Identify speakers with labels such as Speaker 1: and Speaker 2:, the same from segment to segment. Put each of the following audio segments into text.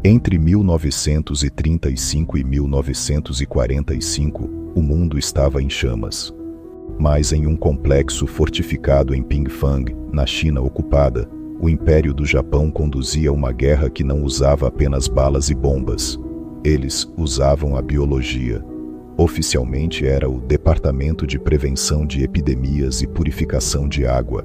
Speaker 1: Entre 1935 e 1945, o mundo estava em chamas. Mas em um complexo fortificado em Pingfang, na China ocupada, o Império do Japão conduzia uma guerra que não usava apenas balas e bombas. Eles usavam a biologia. Oficialmente era o Departamento de Prevenção de Epidemias e Purificação de Água.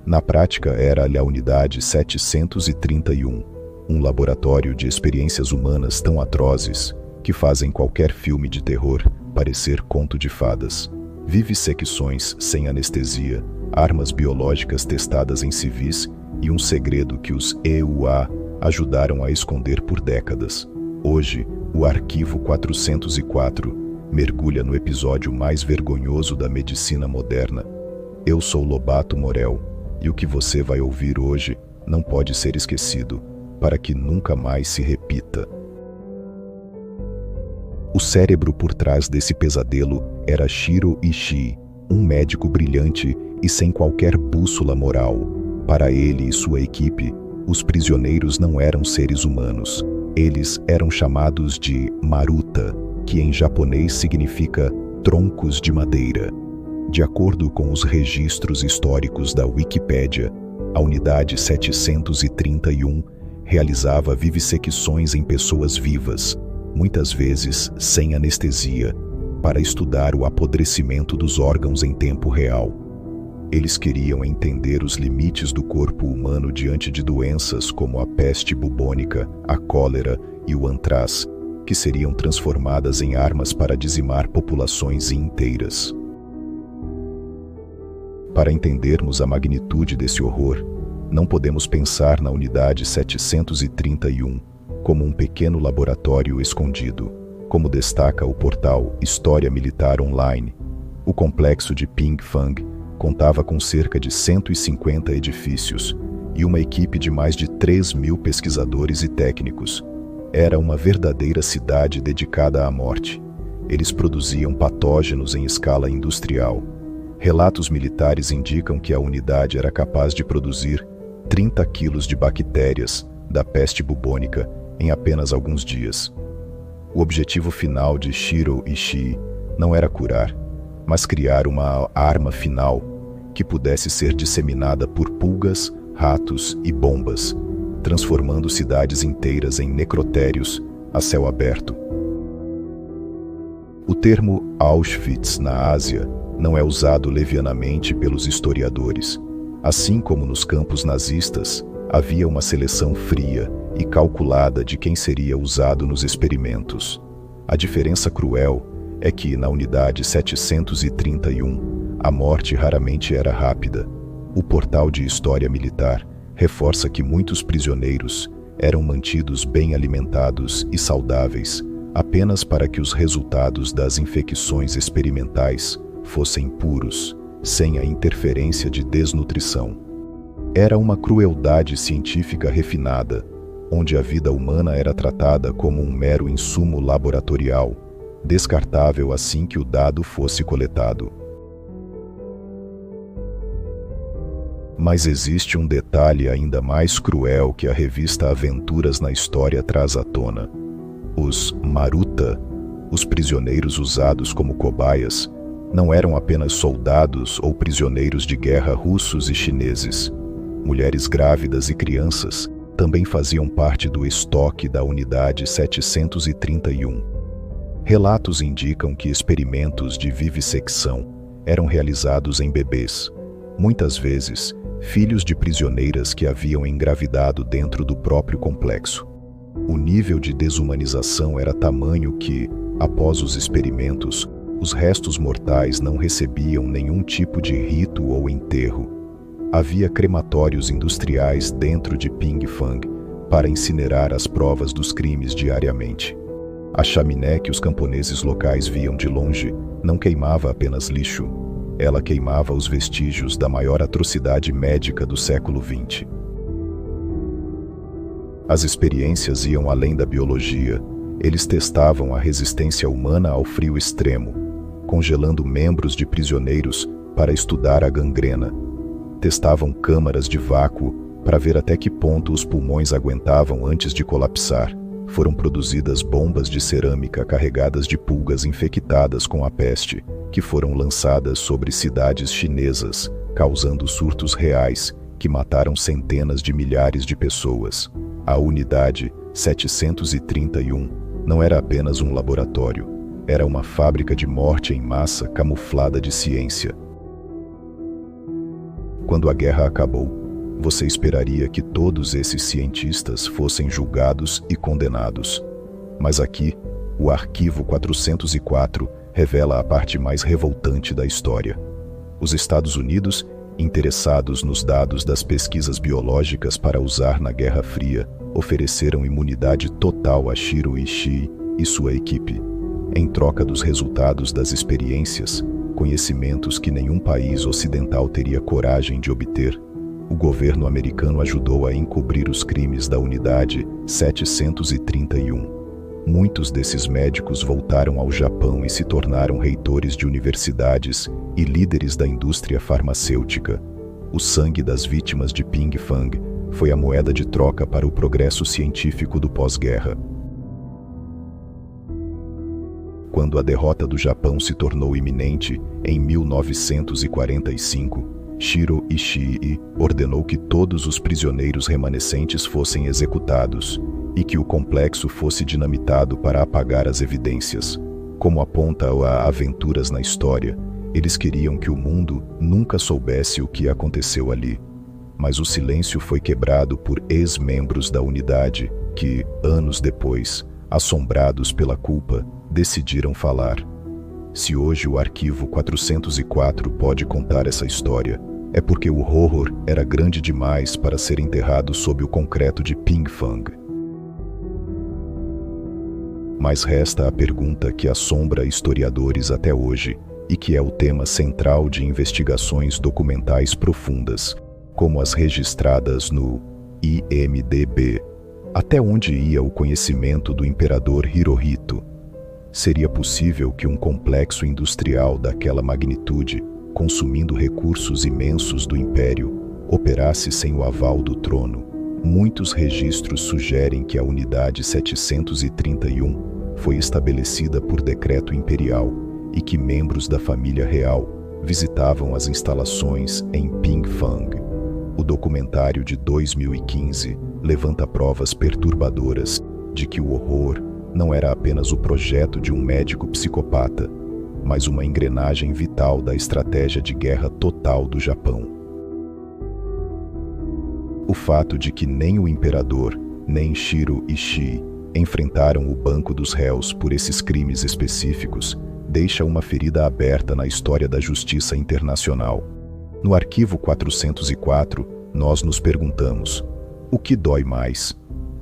Speaker 1: Na prática era a Unidade 731, um laboratório de experiências humanas tão atrozes que fazem qualquer filme de terror parecer conto de fadas. Vivissecções sem anestesia, armas biológicas testadas em civis e um segredo que os EUA ajudaram a esconder por décadas. Hoje, o Arquivo 404 mergulha no episódio mais vergonhoso da medicina moderna. Eu sou Lobato Morel, e o que você vai ouvir hoje não pode ser esquecido, para que nunca mais se repita. O cérebro por trás desse pesadelo era Shiro Ishii, um médico brilhante e sem qualquer bússola moral. Para ele e sua equipe, os prisioneiros não eram seres humanos. Eles eram chamados de Maruta, que em japonês significa troncos de madeira. De acordo com os registros históricos da Wikipédia, a Unidade 731 realizava vivissecções em pessoas vivas, muitas vezes sem anestesia, para estudar o apodrecimento dos órgãos em tempo real. Eles queriam entender os limites do corpo humano diante de doenças como a peste bubônica, a cólera e o antrás, que seriam transformadas em armas para dizimar populações inteiras. Para entendermos a magnitude desse horror, não podemos pensar na Unidade 731 como um pequeno laboratório escondido, como destaca o portal História Militar Online. O complexo de Pingfang contava com cerca de 150 edifícios e uma equipe de mais de 3.000 pesquisadores e técnicos. Era uma verdadeira cidade dedicada à morte. Eles produziam patógenos em escala industrial. Relatos militares indicam que a unidade era capaz de produzir 30 quilos de bactérias da peste bubônica em apenas alguns dias. O objetivo final de Shiro Ishii não era curar, mas criar uma arma final que pudesse ser disseminada por pulgas, ratos e bombas, transformando cidades inteiras em necrotérios a céu aberto. O termo Auschwitz na Ásia não é usado levianamente pelos historiadores. Assim como nos campos nazistas, havia uma seleção fria e calculada de quem seria usado nos experimentos. A diferença cruel é que, na Unidade 731, a morte raramente era rápida. O portal de História Militar reforça que muitos prisioneiros eram mantidos bem alimentados e saudáveis, apenas para que os resultados das infecções experimentais fossem puros, sem a interferência de desnutrição. Era uma crueldade científica refinada, onde a vida humana era tratada como um mero insumo laboratorial, descartável assim que o dado fosse coletado. Mas existe um detalhe ainda mais cruel que a revista Aventuras na História traz à tona. Os Maruta, os prisioneiros usados como cobaias, não eram apenas soldados ou prisioneiros de guerra russos e chineses. Mulheres grávidas e crianças também faziam parte do estoque da Unidade 731. Relatos indicam que experimentos de vivissecção eram realizados em bebês, muitas vezes filhos de prisioneiras que haviam engravidado dentro do próprio complexo. O nível de desumanização era tamanho que, após os experimentos, os restos mortais não recebiam nenhum tipo de rito ou enterro. Havia crematórios industriais dentro de Pingfang para incinerar as provas dos crimes diariamente. A chaminé que os camponeses locais viam de longe não queimava apenas lixo, ela queimava os vestígios da maior atrocidade médica do século XX. As experiências iam além da biologia. Eles testavam a resistência humana ao frio extremo, congelando membros de prisioneiros para estudar a gangrena. Testavam câmaras de vácuo para ver até que ponto os pulmões aguentavam antes de colapsar. foram produzidas bombas de cerâmica carregadas de pulgas infectadas com a peste, que foram lançadas sobre cidades chinesas, causando surtos reais que mataram centenas de milhares de pessoas. A Unidade 731 não era apenas um laboratório, era uma fábrica de morte em massa camuflada de ciência. Quando a guerra acabou, você esperaria que todos esses cientistas fossem julgados e condenados. Mas aqui, o Arquivo 404 revela a parte mais revoltante da história. Os Estados Unidos, interessados nos dados das pesquisas biológicas para usar na Guerra Fria, ofereceram imunidade total a Shiro Ishii e sua equipe, em troca dos resultados das experiências, conhecimentos que nenhum país ocidental teria coragem de obter. O governo americano ajudou a encobrir os crimes da Unidade 731. Muitos desses médicos voltaram ao Japão e se tornaram reitores de universidades e líderes da indústria farmacêutica. O sangue das vítimas de Ping Fang foi a moeda de troca para o progresso científico do pós-guerra. Quando a derrota do Japão se tornou iminente, em 1945, Shiro Ishii ordenou que todos os prisioneiros remanescentes fossem executados e que o complexo fosse dinamitado para apagar as evidências. Como aponta a Aventuras na História, eles queriam que o mundo nunca soubesse o que aconteceu ali. Mas o silêncio foi quebrado por ex-membros da unidade que, anos depois, assombrados pela culpa, decidiram falar. Se hoje o Arquivo 404 pode contar essa história, é porque o horror era grande demais para ser enterrado sob o concreto de Ping Fang. Mas resta a pergunta que assombra historiadores até hoje e que é o tema central de investigações documentais profundas, como as registradas no IMDb. Até onde ia o conhecimento do imperador Hirohito? Seria possível que um complexo industrial daquela magnitude, consumindo recursos imensos do império, operasse sem o aval do trono? Muitos registros sugerem que a Unidade 731 foi estabelecida por decreto imperial e que membros da família real visitavam as instalações em Ping Fang. O documentário de 2015 levanta provas perturbadoras de que o horror não era apenas o projeto de um médico psicopata, mas uma engrenagem vital da estratégia de guerra total do Japão. O fato de que nem o imperador, nem Shiro Ishii enfrentaram o banco dos réus por esses crimes específicos deixa uma ferida aberta na história da justiça internacional. No Arquivo 404, nós nos perguntamos: o que dói mais?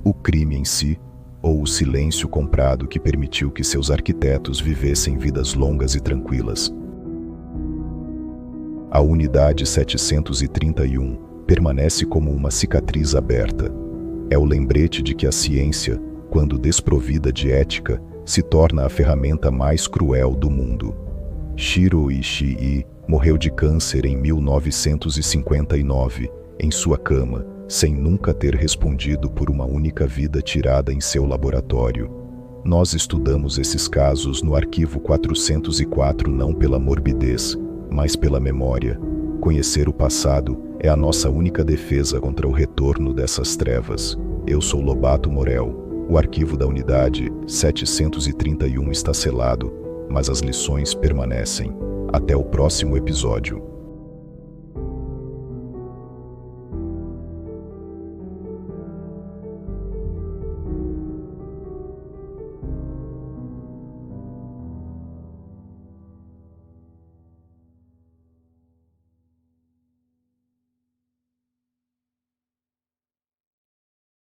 Speaker 1: O crime em si ou o silêncio comprado que permitiu que seus arquitetos vivessem vidas longas e tranquilas? A Unidade 731 permanece como uma cicatriz aberta. É o lembrete de que a ciência, quando desprovida de ética, se torna a ferramenta mais cruel do mundo. Shiro Ishii morreu de câncer em 1959, em sua cama, sem nunca ter respondido por uma única vida tirada em seu laboratório. Nós estudamos esses casos no Arquivo 404 não pela morbidez, mas pela memória. Conhecer o passado é a nossa única defesa contra o retorno dessas trevas. Eu sou Lobato Morel. O arquivo da Unidade 731 está selado, mas as lições permanecem. Até o próximo episódio.